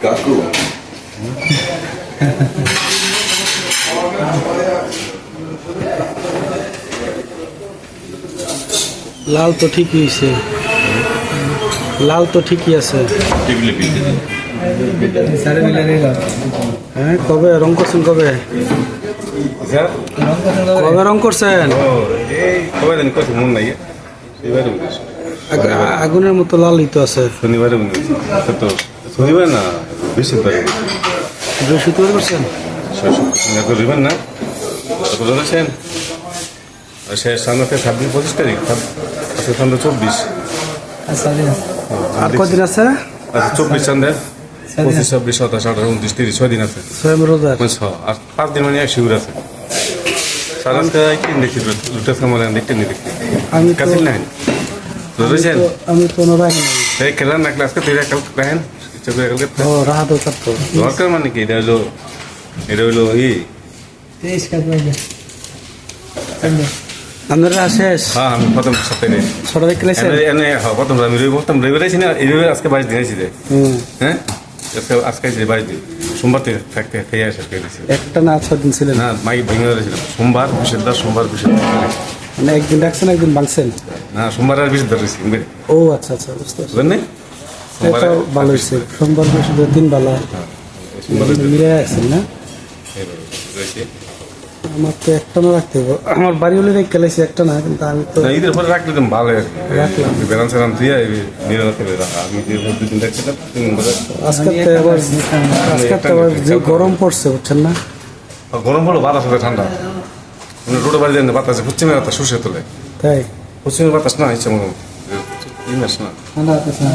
কাকু লাল তো ঠিকই হয়েছে, লাল তো ঠিকই আছে। হ্যাঁ, কবে রং করছেন? কবে কবে রং করছেন? আগুনের মতো লালই তো আছে। শনিবারে শনিবার না বৃহস্পতিবার বৃহস্পতিবার করছেন? রবিবার না বলেছেন সে সামনে 26 তারিখ, আজকে সন্ধ্যা 24। আর কদিন আছে? আচ্ছা 24 সন্ধ্যা 25, 26, 27, 28, 29, 30, 6 দিন আছে। রোজার আর 5 দিন মানে এক শিবির আছে। সারা একদিন দেখি দুটো সময় দেখতে নি দেখি আমি কাছে নাই ধরেছেন। আমি তো রাখি এই খেলার না ক্লাসকে তুই কাল রাখেন ইচ্ছা করে কালকে রাহাত থাকতো দরকার মানে কি এটা হইলো আপনারা শেষ? হ্যাঁ আমি প্রথম সপ্তাহে ছোট দেখতে এনে প্রথম আমি বলতাম রবিবার আছি না, এই রবিবার আজকে 22 দিন আছি রে। হ্যাঁ আজকে 22 দিন, সোমবার থেকে থাকতে খেয়ে আসে দিয়েছি একটা না 6 দিন ছিলেন না, মাই ভেঙে ছিলাম সোমবার বৃহস্পতিবার, সোমবার বৃহস্পতিবার, মানে একদিন রাখছেন একদিন ভাঙছেন? না সোমবার আর বৃহস্পতিবার রয়েছি। ও আচ্ছা আচ্ছা, বুঝতে পারছি। বুঝলেন? এটা ভালো হয়েছে, সোমবার বৃহস্পতিবার দিন ভালো মিলে আসছেন না? আমার তো একটা না রাখতে হবে, আমার বাড়ি হলে রেখে গেলেছি একটা না, কিন্তু আমি তো ঈদের পরে রাখলে তো ভালো রাখলাম। ব্যালেন্স রান দিয়ে আমি দুদিন রাখছিলাম, 3 দিন করে আজকে তো আবার যে গরম পড়ছে বুঝছেন না? গরম হলো বাতাস হবে ঠান্ডা, মানে রোডে বাড়ি দেন বাতাসে পশ্চিমের বাতাস শুষে তোলে, তাই পশ্চিমের বাতাস না ইচ্ছে মতো না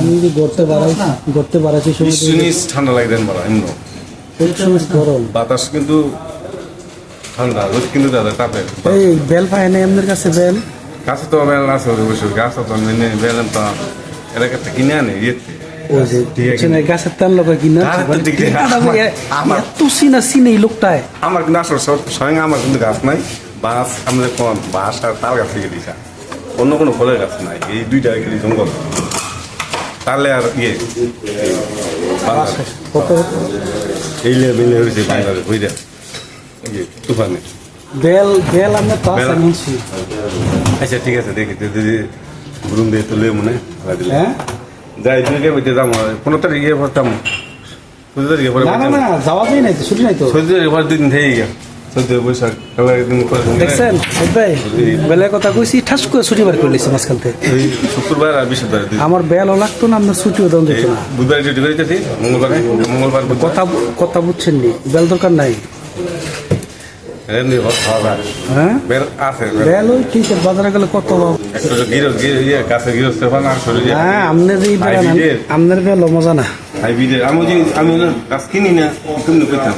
আমি যে গড়তে বাড়াচ্ছি জিনিস ঠান্ডা লাগে দেন বলা এমন গরম বাতাস কিন্তু ঠান্ডা, রোদ কিন্তু দাদা তাপে এই বেল পায় না এমদের কাছে? বেল গাছে তো বেল আছে অবশ্যই, গাছ তো বেল তো এলাকাতে কিনে আনে ইয়েতে গাছের তেল লোক কিনা এত চিনে এই লোকটায়। আমার কিন্তু আসলে স্বয়ং আমার কিন্তু গাছ নাই, বাঁশ আমাদের কম, বাঁশ আর তাল গাছ থেকে দিয়েছে, অন্য কোনো ফলের গাছ নাই, এই দুইটা গেলি জঙ্গল তাহলে আর এই মিলে হয়েছে বাংলাদেশ বুঝলে তুফানে বেল বেল আমরা তো আছে শুনছি। আচ্ছা ঠিক আছে দেখি যদি ঘুরুন দিয়ে তুলে মনে হ্যাঁ যাই দুইকে বইতে যাম 15 তারিখে পড়তাম, 14 তারিখে পরে না না না যাওয়া যায় নাই তো, ছুটি নাই তো। 14 তারিখে পর 2 দিন থেকে গিয়া 14 বৈশাখ কাল একদিন করে দেখছেন ভাই বেলের কথা কইছি, ঠাস করে ছুটি বার করে লিছি মাঝখান থেকে। শুক্রবার আর বৃহস্পতিবার আমার বেলও লাগতো না, আপনার ছুটিও দাম দিত না। বুধবার ডিউটি করিতেছি, মঙ্গলবার কথা বুঝছেন নি? বেল দরকার নাই। হ্যাঁ বেল আছে বেল ওই ঠিক আছে, বাজারে গেলে কত গাছের গৃহস্থ হ্যাঁ আপনার এই বেল, আপনার বেল মজা না। হাইব্রিডের আমি গাছ কিনি না, কেমনি পেতাম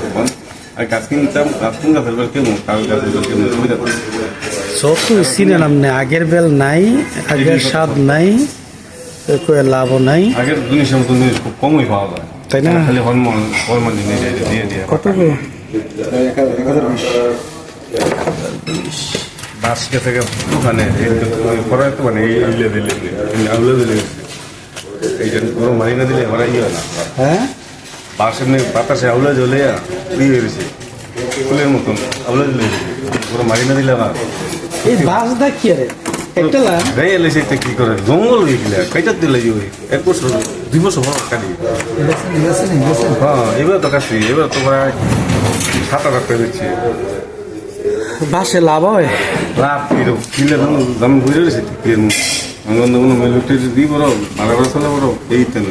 আর গাছ কিনতাম, গাছ কিন গাছের বেল কেমন, কাগজ গাছের বেল কেমন সুবিধা সব তো চিনেন আপনি, আগের বেল নাই, আগের স্বাদ নাই, লাভও নাই। আগের জিনিসের মতো জিনিস খুব কমই পাওয়া যায়, তাই না? খালি হরমোন দিয়ে দিয়ে কত বাস গেছে দোকানে পরে তো মানে আউলে দিলে এই জন্য কোনো মারি না দিলে আমার ইয়ে হয় না। হ্যাঁ বাস এমনি বাতাসে আউলে জ্বলে ইয়ে হয়েছে ফুলের মতন আউলে জ্বলে কোনো মারি না দিলে আমার এই বাস দেখি রে একটা গাই এলেছে কি করে জঙ্গল হয়ে গেলে কাইটার দিলে ওই 1 বছর 2 বছর বড় কাটি। হ্যাঁ এবার তো কাছি, এবার তো প্রায় 7-8 টাকা দিচ্ছি। বাসে লাভ হয়? লাভ কিরকম কিনলে দাম বুঝে গেছে দিই বড় মারা বড় চলে বড় এই তেল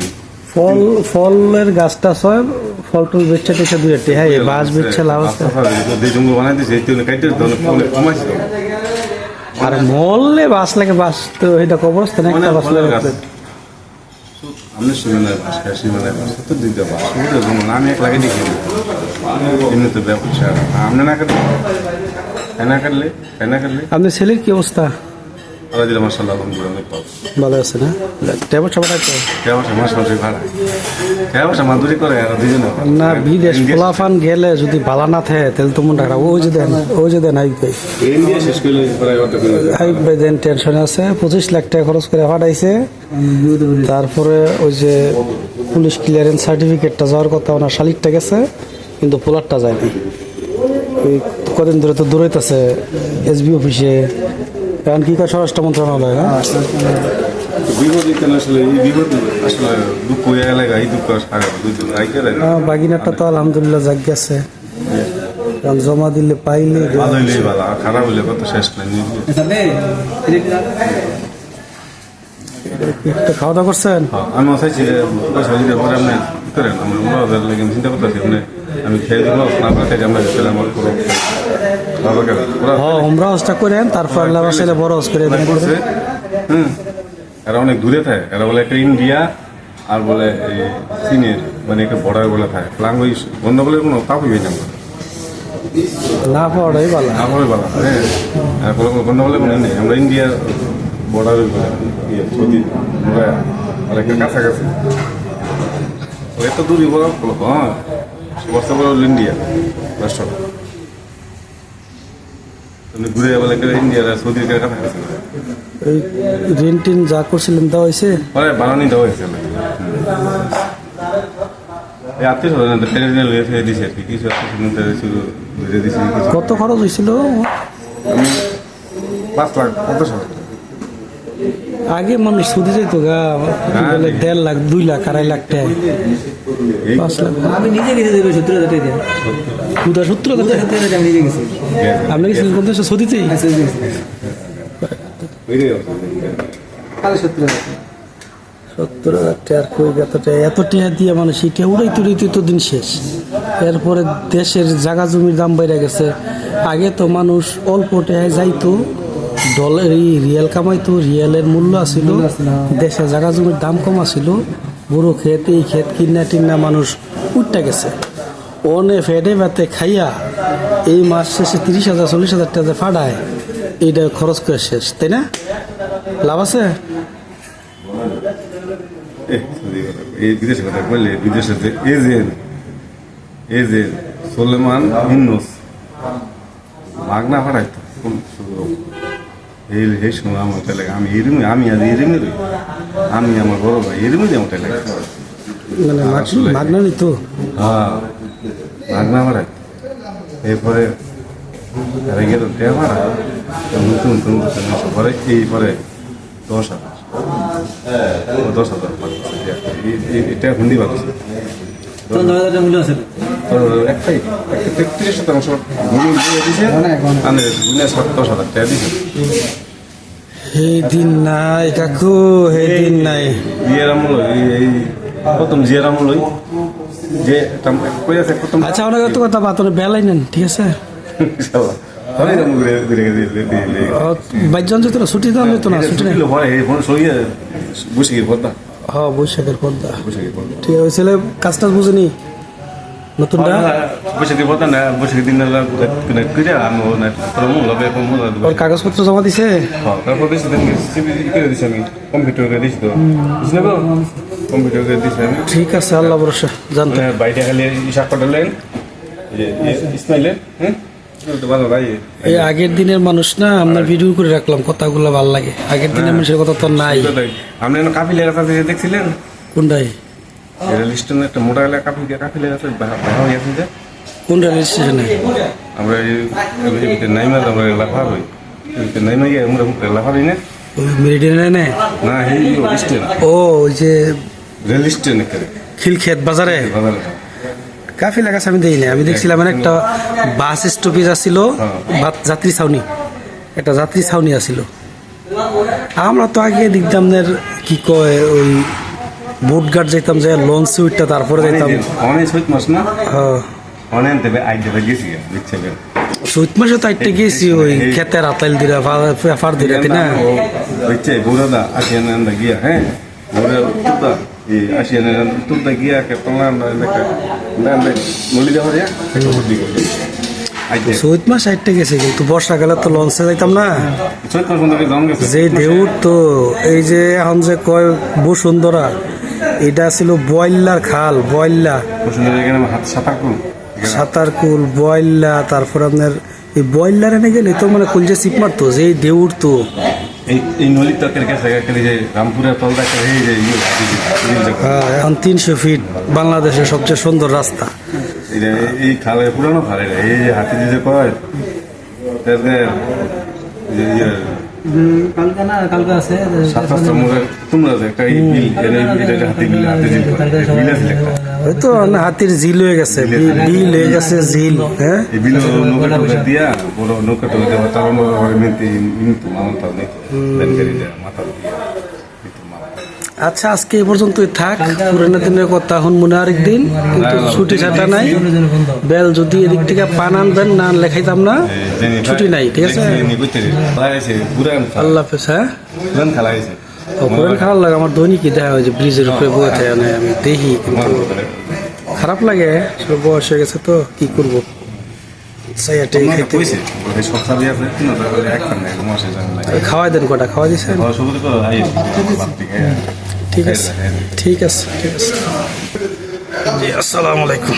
ফলের গাছটা হয়, ফল টুল বেচছে টেছে দুই একটি। হ্যাঁ বাস বেচছে লাভ আছে। জঙ্গল বানাই দিয়েছে এই তেল কাইটে কমাইছিল আর মরলে বাস লাগে, বাস তো এটা কবরস্থান একটা বাস লাগে। আমি শুনে নাই বাস খাসি মানে তো দিতে বাস আমি এক লাগে দেখি এমনি তো ব্যবসা আপনি না কাটলে আপনার ছেলের কি অবস্থা? আলহামদুলিল্লাহ মাশাআল্লাহ আলহামদুলিল্লাহ অনেক ভালো আছে না? টেবর সবাই তো মাস ভাড়া মাদুরি করে আর দুজনে না বিদেশ ফলাফান গেলে যদি ভালো না থাকে তাহলে তো মন রাখা ওই যে দেন আইব ইন্ডিয়া শেষ করলে আইব দেন টেনশন আছে। 25 লাখ টাকা খরচ করে পাঠাইছে, তারপরে ওই যে পুলিশ ক্লিয়ারেন্স সার্টিফিকেটটা যাওয়ার কথা, ওনার শালিকটা গেছে কিন্তু পোলারটা যায়নি। এই কদিন ধরে তো দৌড়াইতেছে এসবি অফিসে, এখন কি কয় স্বরাষ্ট্র মন্ত্রণালয় না? বিপদ কেন আসলে এই বিপদ আসলে দুঃখ হয়ে এলাকা এই দুঃখ সারা দুজন আইকে বাগিনাটা তো আলহামদুলিল্লাহ জাগ গেছে, কারণ জমা দিলে পাইলে ভালো হইলে ভালো, আর খারাপ হইলে কত শেষ নাই। খাওয়া দাওয়া করছেন? আমি চাইছি পয়সা দিতে পরে আপনি কি করেন, আমার ওদের লেগে আমি চিন্তা করতেছি আপনি আমি খেয়ে দিব না করে আমরা গেছিলাম আমার পুরো হ্যাঁ আমরা হজটা করেন, তারপর আল্লাহ বাসাইলে বড় হজ করে দেন। করছে। এরা অনেক দূরে থাকে, এরা বলে একটা ইন্ডিয়া আর বলে এই চীনের মানে একটা বর্ডার বলে থাকে, ল্যাঙ্গুয়েজ গন্ডগোলের কোনো কাপড় হয়ে যাবে না পাওয়াটাই ভালো। না হবে ভালো, হ্যাঁ আর কোনো গন্ডগোলের কোনো নেই। আমরা ইন্ডিয়ার বর্ডার সৌদি একটা কাছাকাছি এত দূরই বলা হ্যাঁ বর্ষা বড় ইন্ডিয়া রাষ্ট্র ঘুরে বলে ইন্ডিয়ার সৌদির কাছাকাছি। এই ঋণ টিন যা করছিলেন দেওয়া হয়েছে? পরে বানানি দেওয়া হয়েছে এই আত্মীয় স্বজন ট্রেনে লয়ে দিয়েছে আর কি, কিছু আত্মীয় দিয়েছি। কত খরচ হয়েছিল? আমি 5 লাখ 50 হাজার। আগে মানুষ সুদি যাইতো গা, বলে 1.5 লাখ 2 লাখ 2.5 লাখ টাকা 5 লাখ। আমি নিজে গেছি 70,000 টাকা দিয়ে। 70,000 টাকা আমি নিজে গেছি। আপনি গেছিলেন কোন দেশে? সৌদিতেই? কালে 70,000 70,000 টাকার কই এত টাকা দিয়ে মানুষ এটা উড়াইতে উড়াইতে তো দিন শেষ। এরপরে দেশের জায়গা জমির দাম বেড়ে গেছে। আগে তো মানুষ অল্প টাকায় যাইতো, ডলার এই রিয়াল কামাইতো, রিয়ালের মূল্য আছিল, দেশে জায়গা জমির দাম কম আছিল, বড় ক্ষেত এই ক্ষেত কিনা টিনা মানুষ উঠতে গেছে। অনে ফেটে ভাতে খাইয়া এই মাস শেষে 30,000 40,000 টাকা ফাটায়, এইটা খরচ করে শেষ, তাই না? লাভ আছে? এই বিদেশে কথা বললে বিদেশে এজেন্ট সোলেমান ইন্নুস মাগনা ফাটাইতো এই সময় আমার লাগে আমি এরমি আমি আজ এরমি রই, আমি আমার বড় ভাই এরমি আমার লাগে মানে মাগনা নিত। হ্যাঁ মাগনা ফাটাই। এরপরে গেল ভাড়া নতুন নতুন পরে এই পরে 10,000 এটা হিন্দি ভালো মূল্য আছে। একটাই 33% ভূমি দিয়েছে, 10,000 টাকা দিয়েছে। এই দিন নাই কাকু, এই দিন নাই। জিয়ার আমল এই প্রথম জিয়ার আমল যে কই আছে প্রথম। আচ্ছা অনেক তো কথা বাতরে বেলাই নেন, ঠিক আছে? বাইজন যেত না, ছুটি দেওয়া যেত না, ছুটি নেই। হ্যাঁ বৈশাখের পর্দা ঠিক আছে। ওই ছেলে কাজ টাজ বুঝেনি নতুনটা? ওর কাগজপত্র জমা দিছে? ঠিক আছে, আল্লাহ ভরসা। জানতে বাইরে খালি ইশাক করলেন ইসমাইলের এই আগের দিনের মানুষ না, আমরা ভিডিও করে রাখলাম, কথাগুলো ভালো লাগে। আগের দিনের মানুষের কথা তো নাই। আপনি কাপিলের কাছে দেখছিলেন কোনটাই? লিস্টন একটা মোটা এলাকা কাপিলের কাছে কোন রেল স্টেশনে? আমরা নাইমা আমরা লাফার হই, নাইমা গিয়ে আমরা লাফার হই না, ওই মেরিডিয়ানে না? না এই স্টেশন, ও ওই যে রেল স্টেশন খিলক্ষেত বাজারে কাফিলা কাছে আমি দেই না। আমি দেখছিলাম মানে একটা বাস স্টপেজ আসছিল, যাত্রী ছাউনি, একটা যাত্রী ছাউনি আসছিল। আমরা তো আগে দেখতাম কি কয় ওই বোট ঘাট যাইতাম, যে লঞ্চ উঠটা তারপরে যাইতাম। অনেক সৈত মাস না? হ্যাঁ অনেক দেবে আই দেবে গেছি দেখছে চৈত মাসে তো আইতে গেছি, ওই খেতে রাতাইল দিরা ফার দিরা, তাই না? হচ্ছে বৌরাদা আসিয়ান গিয়া, হ্যাঁ বৌরা আসিয়ান তুলতে গিয়া নলি দেওয়া চৈত মাস আইতে গেছে, কিন্তু বর্ষাকালে তো লঞ্চে যাইতাম না। যে ঢেউর তো এই যে এখন যে কয় বসুন্ধরা, এটা ছিল বয়লার খাল, বয়লা সাঁতারকুল বয়লা। তারপর আপনার এই বয়লার এনে গেলে তো মানে কলজে চিপ মারতো, যে ঢেউর তো এই নলির তকের কাছে গেলে যে রামপুরের তলটা এই যে হ্যাঁ, এখন 300 ফিট বাংলাদেশের সবচেয়ে সুন্দর রাস্তা। এই খালে পুরানো খালে এই যে হাতি দিতে কয় কালকা না কালকা আছে সাতটা মোড়ে তোমরা যে একটা এই বিল এটা হাতি বিল বিল আছে একটা হয়তো না হাতির ঝিল হয়ে গেছে, বিল হয়ে গেছে ঝিল। হ্যাঁ, এই বিল নৌকা টোকা দিয়া বড় নৌকা টোকা দেওয়া তার মিনতি মিনতু মামতা নেই ব্যানকারি দেয় মাথা দিয়া আচ্ছা আজকে এই পর্যন্তই থাক। পুরানো দিনের কথা হন মনে আরেকদিন, কিন্তু ছুটি ছাটা নাই। বেল যদি এদিক থেকে পান আনবেন না লেখাইতাম না, ছুটি নাই। ঠিক আছে, আল্লাহ হাফেজ। হ্যাঁ, পুরান খারাপ লাগে আমার দৈনিকই দেখা হয় যে ব্রিজের উপরে বয়ে থাকে, আমি দেখি কিন্তু খারাপ লাগে। সব বয়স হয়ে গেছে তো কি করবো, খাওয়াই দেন কটা, খাওয়া দিচ্ছেন? ঠিক আছে, ঠিক আছে, ঠিক আছে। জি, আসসালামু আলাইকুম।